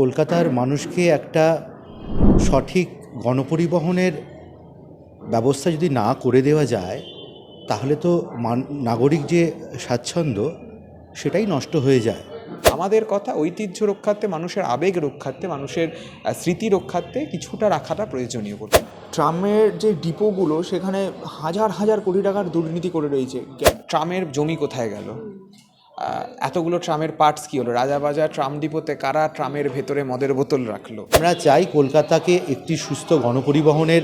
কলকাতার মানুষকে একটা সঠিক গণপরিবহনের ব্যবস্থা যদি না করে দেওয়া যায় তাহলে তো নাগরিক যে স্বাচ্ছন্দ্য সেটাই নষ্ট হয়ে যায়। আমাদের কথা ঐতিহ্য রক্ষার্থে, মানুষের আবেগ রক্ষার্থে, মানুষের স্মৃতি রক্ষার্থে কিছুটা রাখাটা প্রয়োজনীয় করতে। ট্রামের যে ডিপোগুলো সেখানে হাজার হাজার কোটি টাকার দুর্নীতি করে রয়েছে। ট্রামের জমি কোথায় গেল? এতগুলো ট্রামের পার্টস কী হলো? রাজাবাজার ট্রাম ডিপোতে কারা ট্রামের ভেতরে মদের বোতল রাখলো? আমরা চাই কলকাতাকে একটি সুস্থ গণপরিবহনের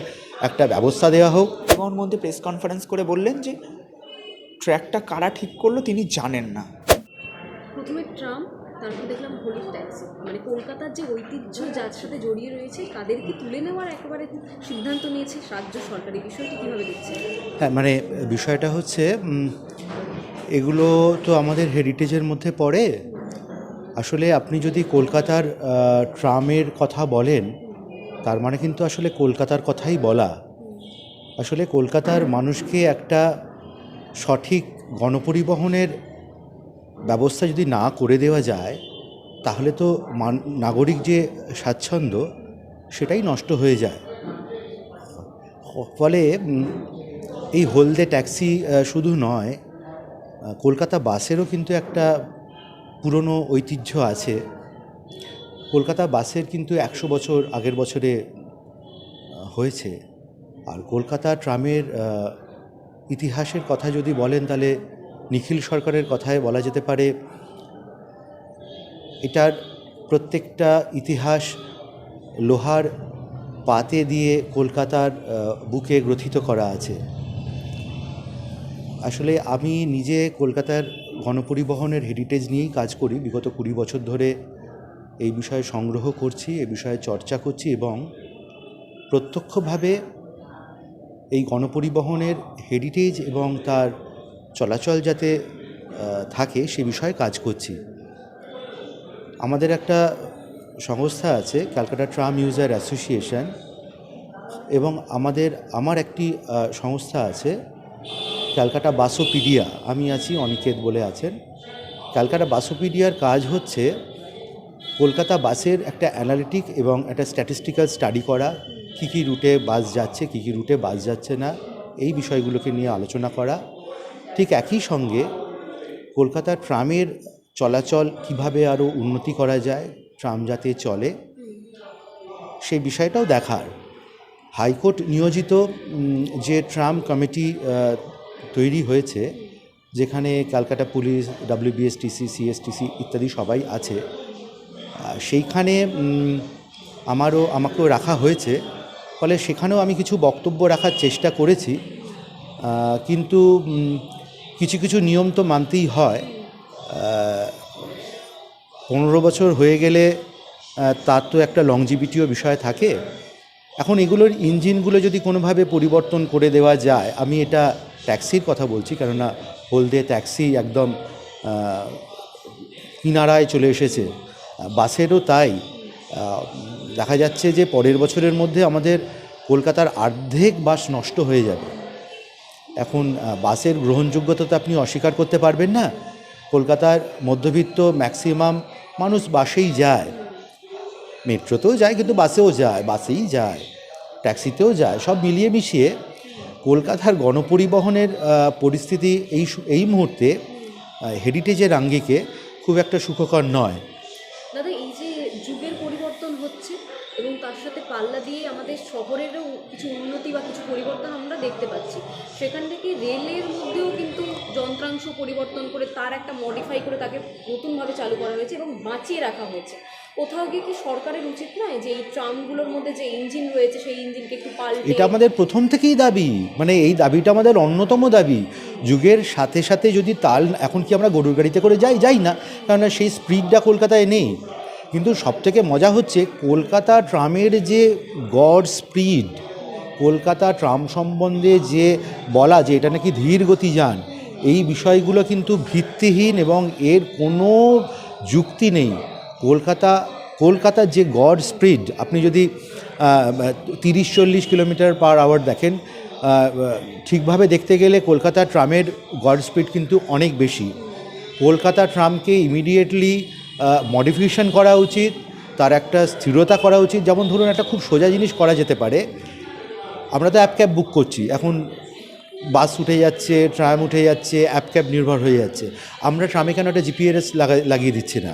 একটা ব্যবস্থা দেওয়া হোক। পরিবহনমন্ত্রী প্রেস কনফারেন্স করে বললেন যে ট্র্যাকটা কারা ঠিক করলো তিনি জানেন না। প্রথমে ট্রাম, তারপর দেখলাম হোলির ট্যাক্সি, মানে কলকাতার যে ঐতিহ্য যার সাথে জড়িয়ে রয়েছে তাদেরকে তুলে নেওয়ার একেবারে সিদ্ধান্ত নিয়েছে রাজ্য সরকার। এই বিষয়টি কীভাবে দেখছে? হ্যাঁ, মানে বিষয়টা হচ্ছে এগুলো তো আমাদের হেরিটেজের মধ্যে পড়ে। আসলে আপনি যদি কলকাতার ট্রামের কথা বলেন তার মানে কিন্তু আসলে কলকাতার কথাই বলা। আসলে কলকাতার মানুষকে একটা সঠিক গণপরিবহনের ব্যবস্থা যদি না করে দেওয়া যায় তাহলে তো নাগরিক যে স্বাচ্ছন্দ্য সেটাই নষ্ট হয়ে যায়। ফলে এই হলদে ট্যাক্সি শুধু নয়, কলকাতা বাসেরও কিন্তু একটা পুরনো ঐতিহ্য আছে। কলকাতা বাসের কিন্তু 100 বছর আগের বছরে হয়েছে। আর কলকাতা ট্রামের ইতিহাসের কথা যদি বলেন তাহলে নিখিল সরকারের কথায় বলা যেতে পারে এটার প্রত্যেকটা ইতিহাস লোহার পাতে দিয়ে কলকাতার বুকে গ্রথিত করা আছে। আসলে আমি নিজে কলকাতার গণপরিবহনের হেরিটেজ নিয়েই কাজ করি। বিগত 20 বছর ধরে এই বিষয়ে সংগ্রহ করছি, এই বিষয়ে চর্চা করছি এবং প্রত্যক্ষভাবে এই গণপরিবহনের হেরিটেজ এবং তার চলাচল যাতে থাকে সে বিষয়ে কাজ করছি। আমাদের একটা সংস্থা আছে ক্যালকাটা ট্রাম ইউজার অ্যাসোসিয়েশন, এবং আমার একটি সংস্থা আছে ক্যালকাটা বাসোপিডিয়া। আমি আছি, অনিকেত বলে আছেন। ক্যালকাটা বাসোপিডিয়ার কাজ হচ্ছে কলকাতা বাসের একটা অ্যানালিটিক এবং একটা স্ট্যাটিস্টিক্যাল স্টাডি করা, কী কী রুটে বাস যাচ্ছে, কী কী রুটে বাস যাচ্ছে না, এই বিষয়গুলোকে নিয়ে আলোচনা করা। ঠিক একই সঙ্গে কলকাতার ট্রামের চলাচল কিভাবে আরও উন্নতি করা যায়, ট্রাম যাতে চলে সেই বিষয়টাও দেখার। হাইকোর্ট নিয়োজিত যে ট্রাম কমিটি তৈরি হয়েছে, যেখানে ক্যালকাটা পুলিশ, WBSTC, CSTC ইত্যাদি সবাই আছে, সেইখানে আমাকেও রাখা হয়েছে। ফলে সেখানেও আমি কিছু বক্তব্য রাখার চেষ্টা করেছি, কিন্তু কিছু কিছু নিয়ম তো মানতেই হয়। 15 বছর হয়ে গেলে তার তো একটা লংজিভিটিও বিষয় থাকে। এখন এগুলোর ইঞ্জিনগুলো যদি কোনোভাবে পরিবর্তন করে দেওয়া যায়, আমি এটা ট্যাক্সির কথা বলছি, কেননা হলদে ট্যাক্সি একদম কিনারায় চলে এসেছে। বাসেরও তাই। দেখা যাচ্ছে যে পরের বছরের মধ্যে আমাদের কলকাতার অর্ধেক বাস নষ্ট হয়ে যাবে। এখন বাসের গ্রহণযোগ্যতা তো আপনি অস্বীকার করতে পারবেন না। কলকাতার মধ্যবিত্ত ম্যাক্সিমাম মানুষ বাসেই যায়, মেট্রোতেও যায় কিন্তু বাসেও যায়, বাসেই যায়, ট্যাক্সিতেও যায়। সব মিলিয়ে মিশিয়ে কলকাতার গণপরিবহনের পরিস্থিতি এই মুহূর্তে হেরিটেজের আঙ্গিকে খুব একটা সুখকর নয়। দাদা, এই যে যুগের পরিবর্তন হচ্ছে এবং তার সাথে পাল্লা দিয়ে আমাদের শহরেরও কিছু উন্নতি বা কিছু পরিবর্তন আমরা দেখতে পাচ্ছি, সেখান থেকে রেলের মধ্যেও কিন্তু যন্ত্রাংশ পরিবর্তন করে তার একটা মডিফাই করে তাকে নতুনভাবে চালু করা হয়েছে এবং বাঁচিয়ে রাখা হয়েছে। কোথাও গিয়ে কি সরকারের উচিত নয় যে এই ট্রামগুলোর মধ্যে যে ইঞ্জিন রয়েছে সেই ইঞ্জিনকে একটু পাল্টে? এটা আমাদের প্রথম থেকেই দাবি, মানে এই দাবিটা আমাদের অন্যতম দাবি। যুগের সাথে সাথে যদি তাল, এখন কি আমরা গরুর গাড়িতে করে যাই না, কারণ সেই স্পিডটা কলকাতায় নেই। কিন্তু সবথেকে মজা হচ্ছে কলকাতা ট্রামের যে গড স্পিড, কলকাতা ট্রাম সম্বন্ধে যে বলা যে এটা নাকি ধীর গতিযান, এই বিষয়গুলো কিন্তু ভিত্তিহীন এবং এর কোনো যুক্তি নেই। কলকাতার যে গড স্পিড, আপনি যদি 30-40 কিলোমিটার পার আওয়ার দেখেন, ঠিকভাবে দেখতে গেলে কলকাতা ট্রামের গড স্পিড কিন্তু অনেক বেশি। কলকাতা ট্রামকে ইমিডিয়েটলি মডিফিকেশন করা উচিত তার একটা স্থিরতা করা উচিত। যেমন ধরুন একটা খুব সোজা জিনিস করা যেতে পারে, আমরা তো অ্যাপ ক্যাব বুক করছি, এখন বাস উঠে যাচ্ছে, ট্রাম উঠে যাচ্ছে, অ্যাপ ক্যাব নির্ভর হয়ে যাচ্ছে। আমরা ট্রামে কেন একটা জিপিএস লাগিয়ে দিচ্ছি না?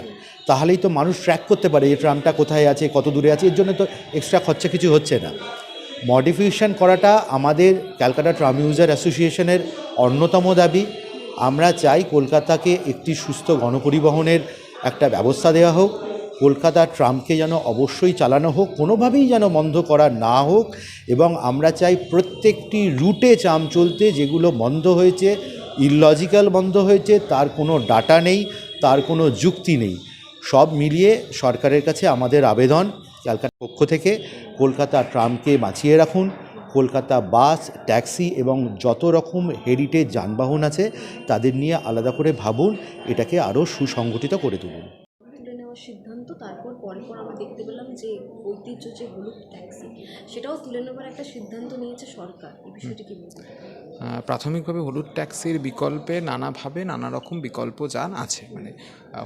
তাহলেই তো মানুষ ট্র্যাক করতে পারে যে ট্রামটা কোথায় আছে, কত দূরে আছে। এর জন্য তো এক্সট্রা খরচা কিছু হচ্ছে না। মডিফিকেশান করাটা আমাদের ক্যালকাটা ট্রাম ইউজার অ্যাসোসিয়েশনের অন্যতম দাবি। আমরা চাই কলকাতাকে একটি সুস্থ গণপরিবহনের একটা ব্যবস্থা দেওয়া হোক। কলকাতার ট্রামকে যেন অবশ্যই চালানো হোক, কোনোভাবেই যেন বন্ধ করা না হোক। এবং আমরা চাই প্রত্যেকটি রুটে ট্রাম চলতে, যেগুলো বন্ধ হয়েছে, ইললজিক্যাল বন্ধ হয়েছে, তার কোনো ডাটা নেই, তার কোনো যুক্তি নেই। সব মিলিয়ে সরকারের কাছে আমাদের আবেদন, ক্যালকাটার পক্ষ থেকে কলকাতা ট্রামকে বাঁচিয়ে রাখুন। কলকাতা বাস, ট্যাক্সি এবং যত রকম হেরিটেজ যানবাহন আছে তাদের নিয়ে আলাদা করে ভাবুন, এটাকে আরও সুসংগঠিত করে তুলুন। তুলে নেওয়ার সিদ্ধান্ত, তারপর পরপর আমরা দেখতে পেলাম যে ঐতিহ্য যে হলুদ ট্যাক্সি, সেটাও তুলে নেওয়ার একটা সিদ্ধান্ত নিয়েছে সরকার। এই বিষয়টি কি বলবেন? প্রাথমিকভাবে হলুদ ট্যাক্সির বিকল্পে নানাভাবে নানা রকম বিকল্প যান আছে, মানে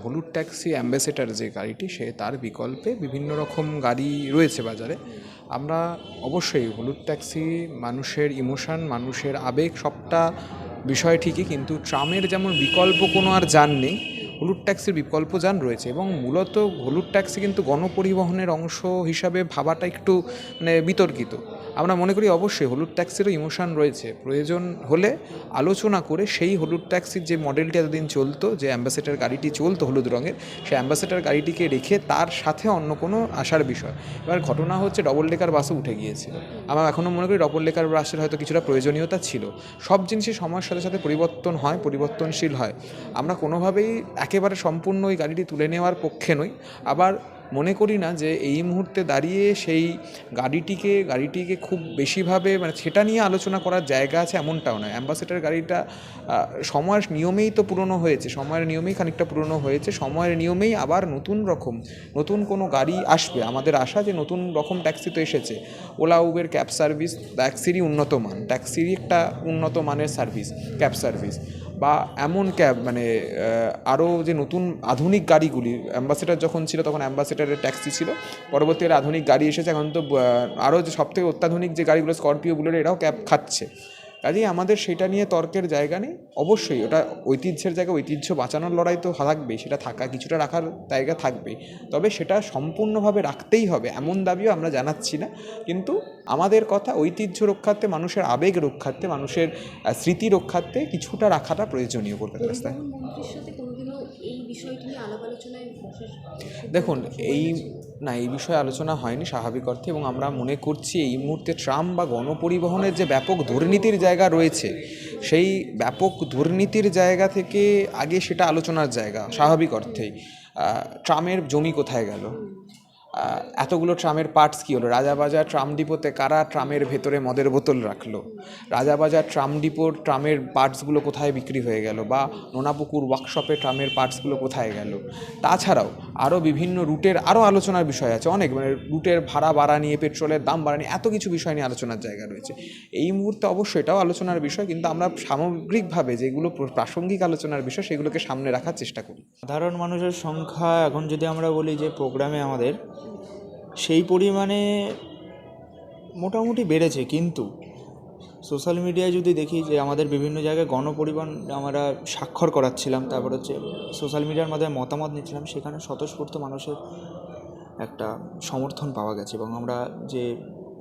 হলুদ ট্যাক্সি অ্যাম্বাসেডার যে গাড়িটি, সে তার বিকল্পে বিভিন্ন রকম গাড়ি রয়েছে বাজারে। আমরা অবশ্যই হলুদ ট্যাক্সি মানুষের ইমোশন, মানুষের আবেগ, সবটা বিষয় ঠিকই, কিন্তু ট্রামের যেমন বিকল্প কোনো আর যান নেই, হলুদ ট্যাক্সির বিকল্প যান রয়েছে। এবং মূলত হলুদ ট্যাক্সি কিন্তু গণপরিবহনের অংশ হিসাবে ভাবাটা একটু মানে বিতর্কিত। আমরা মনে করি অবশ্যই হলুদ ট্যাক্সিরও ইমোশন রয়েছে, প্রয়োজন হলে আলোচনা করে সেই হলুদ ট্যাক্সির যে মডেলটি এতদিন চলতো, যে অ্যাম্বাসেডার গাড়িটি চলতো হলুদ রঙের, সেই অ্যাম্বাসেডার গাড়িটিকে রেখে তার সাথে অন্য কোনো আসার বিষয়। এবার ঘটনা হচ্ছে ডবল ডেকার বাসও উঠে গিয়েছিল। আমরা এখনও মনে করি ডবল ডেকার বাসের হয়তো কিছুটা প্রয়োজনীয়তা ছিল। সব জিনিসই সময়ের সাথে সাথে পরিবর্তন হয়, পরিবর্তনশীল হয়। আমরা কোনোভাবেই একেবারে সম্পূর্ণ ওই গাড়িটি তুলে নেওয়ার পক্ষে নই, আবার মনে করি না যে এই মুহূর্তে দাঁড়িয়ে সেই গাড়িটিকে খুব বেশিভাবে মানে সেটা নিয়ে আলোচনা করার জায়গা আছে এমনটাও নয়। অ্যাম্বাসেডার গাড়িটা সময়ের নিয়মেই তো পুরনো হয়েছে, সময়ের নিয়মেই খানিকটা পুরনো হয়েছে, সময়ের নিয়মেই আবার নতুন কোনো গাড়ি আসবে। আমাদের আশা যে নতুন রকম ট্যাক্সি তো এসেছে, ওলা উবের ক্যাব সার্ভিস ট্যাক্সিরই উন্নত মান, ট্যাক্সিরই একটা উন্নত মানের সার্ভিস, ক্যাব সার্ভিস বা এমন ক্যাব, মানে আরও যে নতুন আধুনিক গাড়িগুলি, অ্যাম্বাসেডার যখন ছিল তখন অ্যাম্বাসেডারের ট্যাক্সি ছিল, পরবর্তীকালে আধুনিক গাড়ি এসেছে, এখন তো আরও যে সবথেকে অত্যাধুনিক যে গাড়িগুলো স্করপিও, বুলেরো, এরাও ক্যাব খাচ্ছে। কাজেই আমাদের সেটা নিয়ে তর্কের জায়গা নেই। অবশ্যই ওটা ঐতিহ্যের জায়গা, ঐতিহ্য বাঁচানোর লড়াই তো থাকবেই, সেটা কিছুটা রাখার জায়গা থাকবেই, তবে সেটা সম্পূর্ণভাবে রাখতেই হবে এমন দাবিও আমরা জানাচ্ছি না। কিন্তু আমাদের কথা ঐতিহ্য রক্ষার্থে, মানুষের আবেগ রক্ষার্থে, মানুষের স্মৃতি রক্ষার্থে কিছুটা রাখাটা প্রয়োজনীয় কলকাতা রাস্তায়। মন্ত্রীর সাথে কোনোদিনও এই বিষয়টি নিয়ে আলাপ আলোচনায় দেখুন, এই বিষয়ে আলোচনা হয়নি স্বাভাবিক অর্থে, এবং আমরা মনে করছি এই মুহূর্তে ট্রাম বা গণপরিবহনের যে ব্যাপক দুর্নীতির জায়গা রয়েছে, সেই ব্যাপক দুর্নীতির জায়গা থেকে আগে সেটা আলোচনার জায়গা স্বাভাবিক অর্থেই। ট্রামের জমি কোথায় গেল, এতগুলো ট্রামের পার্টস কী হলো, রাজাবাজার ট্রাম ডিপোতে কারা ট্রামের ভেতরে মদের বোতল রাখলো, রাজাবাজার ট্রাম ডিপোর ট্রামের পার্টসগুলো কোথায় বিক্রি হয়ে গেল, বা নোনাপুকুর ওয়ার্কশপে ট্রামের পার্টসগুলো কোথায় গেল। তাছাড়াও আরও বিভিন্ন রুটের আরও আলোচনার বিষয় আছে অনেক, মানে রুটের ভাড়া বাড়া নিয়ে, পেট্রোলের দাম বাড়া নিয়ে, এত কিছু বিষয় নিয়ে আলোচনার জায়গা রয়েছে। এই মুহূর্তে অবশ্যই এটাও আলোচনার বিষয়, কিন্তু আমরা সামগ্রিকভাবে যেগুলো প্রাসঙ্গিক আলোচনার বিষয় সেগুলোকে সামনে রাখার চেষ্টা করি। সাধারণ মানুষের সংখ্যা এখন যদি আমরা বলি যে প্রোগ্রামে আমাদের সেই পরিমাণে মোটামুটি বেড়েছে, কিন্তু সোশ্যাল মিডিয়ায় যদি দেখি যে আমাদের বিভিন্ন জায়গায় গণপরিবহন আমরা স্বাক্ষর করাচ্ছিলাম, তারপর হচ্ছে সোশ্যাল মিডিয়ার মাধ্যমে মতামত নিচ্ছিলাম, সেখানে স্বতঃস্ফূর্ত মানুষের একটা সমর্থন পাওয়া গেছে। এবং আমরা যে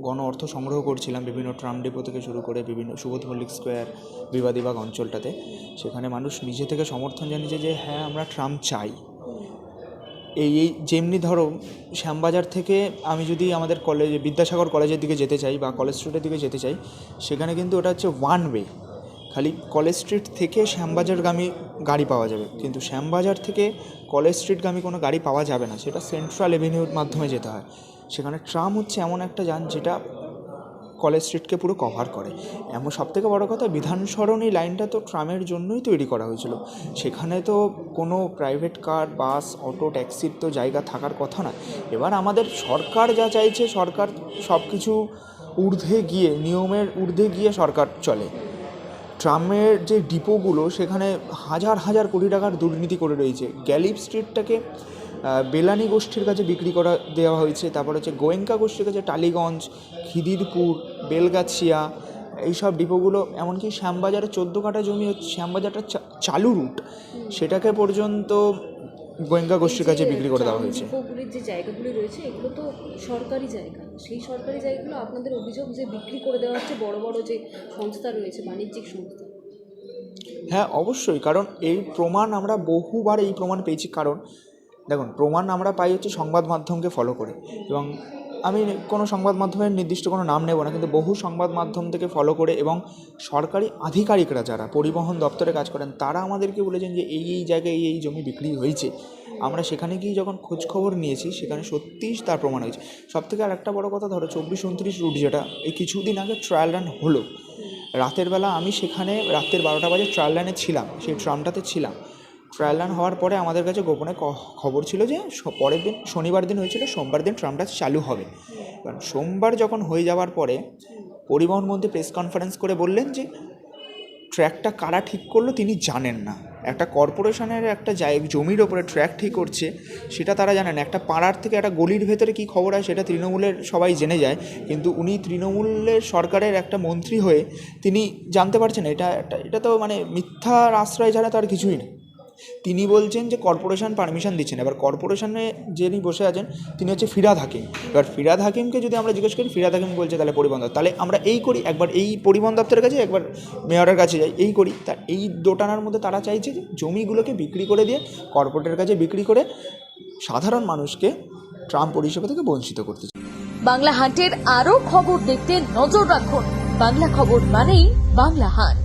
গণ অর্থ সংগ্রহ করছিলাম বিভিন্ন ট্রাম ডিপো থেকে শুরু করে বিভিন্ন সুবোধ মল্লিক স্কোয়ার, বিবাদীবাগ অঞ্চলটাতে, সেখানে মানুষ নিজে থেকে সমর্থন জানিয়েছে যে হ্যাঁ আমরা ট্রাম চাই। এই যেমনি ধরো শ্যামবাজার থেকে আমি যদি আমাদের কলেজে বিদ্যাসাগর কলেজের দিকে যেতে চাই বা কলেজ স্ট্রিটের দিকে যেতে চাই, সেখানে কিন্তু ওটা হচ্ছে ওয়ান ওয়ে, খালি কলেজ স্ট্রিট থেকে শ্যামবাজারগামী গাড়ি পাওয়া যাবে, কিন্তু শ্যামবাজার থেকে কলেজ স্ট্রিটগামী কোনো গাড়ি পাওয়া যাবে না, সেটা সেন্ট্রাল এভিনিউর মাধ্যমে যেতে হয়। সেখানে ট্রাম হচ্ছে এমন একটা যান যেটা কলেজ স্ট্রিটকে পুরো কভার করে। এমন সবথেকে বড় কথা, বিধান সরণি লাইনটা তো ট্রামের জন্যই তৈরি করা হয়েছিল, সেখানে তো কোনো প্রাইভেট কার, বাস, অটো, ট্যাক্সির তো জায়গা থাকার কথা না। এবার আমাদের সরকার যা চাইছে, সরকার সব কিছু ঊর্ধ্বে গিয়ে, নিয়মের ঊর্ধ্বে গিয়ে সরকার চলে। ট্রামের যে ডিপোগুলো, সেখানে হাজার হাজার কোটি টাকার দুর্নীতি করে রয়েছে। গ্যালিপ স্ট্রিটটাকে বেলানি গোষ্ঠীর কাছে বিক্রি করা দেওয়া হয়েছে। তারপর হচ্ছে গোয়েঙ্কা গোষ্ঠীর কাছে টালিগঞ্জ, খিদিরপুর, বেলগাছিয়া এইসব ডিপোগুলো, এমনকি শ্যামবাজারে 14 কাঠা জমি হচ্ছে, শ্যামবাজারটা চালু রুট, সেটাকে পর্যন্ত গোয়েঙ্কা গোষ্ঠীর কাছে বিক্রি করে দেওয়া হয়েছে। ডিপোগুলির যে জায়গাগুলি রয়েছে এগুলো তো সরকারি জায়গা, সেই সরকারি জায়গাগুলো আপনাদের অভিযোগ যে বিক্রি করে দেওয়া হচ্ছে বড় বড় যে সংস্থা রয়েছে, বাণিজ্যিক সংস্থা। হ্যাঁ অবশ্যই, কারণ এই প্রমাণ আমরা বহুবার এই প্রমাণ পেয়েছি। কারণ দেখুন, প্রমাণ আমরা পাই হচ্ছে সংবাদ মাধ্যমকে ফলো করে, এবং আমি কোনো সংবাদ মাধ্যমের নির্দিষ্ট কোনো নাম নেব না, কিন্তু বহু সংবাদ মাধ্যম থেকে ফলো করে এবং সরকারি আধিকারিকরা যারা পরিবহন দপ্তরে কাজ করেন তারা আমাদেরকে বলেছেন যে এই এই জায়গায় এই জমি বিক্রি হয়েছে। আমরা সেখানে গিয়ে যখন খোঁজখবর নিয়েছি সেখানে সত্যিই তার প্রমাণ হয়েছে। সবথেকে আর একটা বড় কথা, ধরো 24-29 রুট যেটা এই কিছুদিন আগে ট্রায়াল রান হলো, রাতের বেলা আমি সেখানে রাতের 12টা বাজে ট্রায়াল রানে ছিলাম, সেই ট্রামটাতে ছিলাম। ট্রায়াল রান হওয়ার পরে আমাদের কাছে গোপনে খবর ছিল যে পরের দিন শনিবার দিন হয়েছিল, সোমবার দিন ট্রামটা চালু হবে। কারণ সোমবার যখন হয়ে যাওয়ার পরে পরিবহন মন্ত্রী প্রেস কনফারেন্স করে বললেন যে ট্র্যাকটা কারা ঠিক করলো তিনি জানেন না। একটা কর্পোরেশনের একটা জমির ওপরে ট্র্যাক ঠিক করছে সেটা তারা জানেন। একটা পাড়ার থেকে একটা গলির ভেতরে কী খবর হয় সেটা তৃণমূলের সবাই জেনে যায়, কিন্তু উনি তৃণমূলের সরকারের একটা মন্ত্রী হয়ে তিনি জানতে পারছেন এটা তো মানে মিথ্যার আশ্রয় ছাড়া তার কিছুই নেই। তিনি বলছেন যে কর্পোরেশন পারমিশন দিচ্ছেন। এবার কর্পোরেশনে যিনি বসে আছেন তিনি হচ্ছে ফিরহাদ হাকিম। এবার ফিরহাদ হাকিমকে যদি আমরা জিজ্ঞেস করি, ফিরহাদ হাকিম বলছে তাহলে পরিবহন দপ্তর, তাহলে আমরা এই করি, একবার এই পরিবহন দপ্তরের কাছে, একবার মেয়রের কাছে যাই, এই করি। তা এই দোটানার মধ্যে তারা চাইছে যে জমিগুলোকে বিক্রি করে দিয়ে কর্পোরেটের কাছে বিক্রি করে সাধারণ মানুষকে ট্রাম পরিষেবা থেকে বঞ্চিত করতে। বাংলা হাটের আরও খবর দেখতে নজর রাখুন। বাংলা খবর মানেই বাংলা হাট।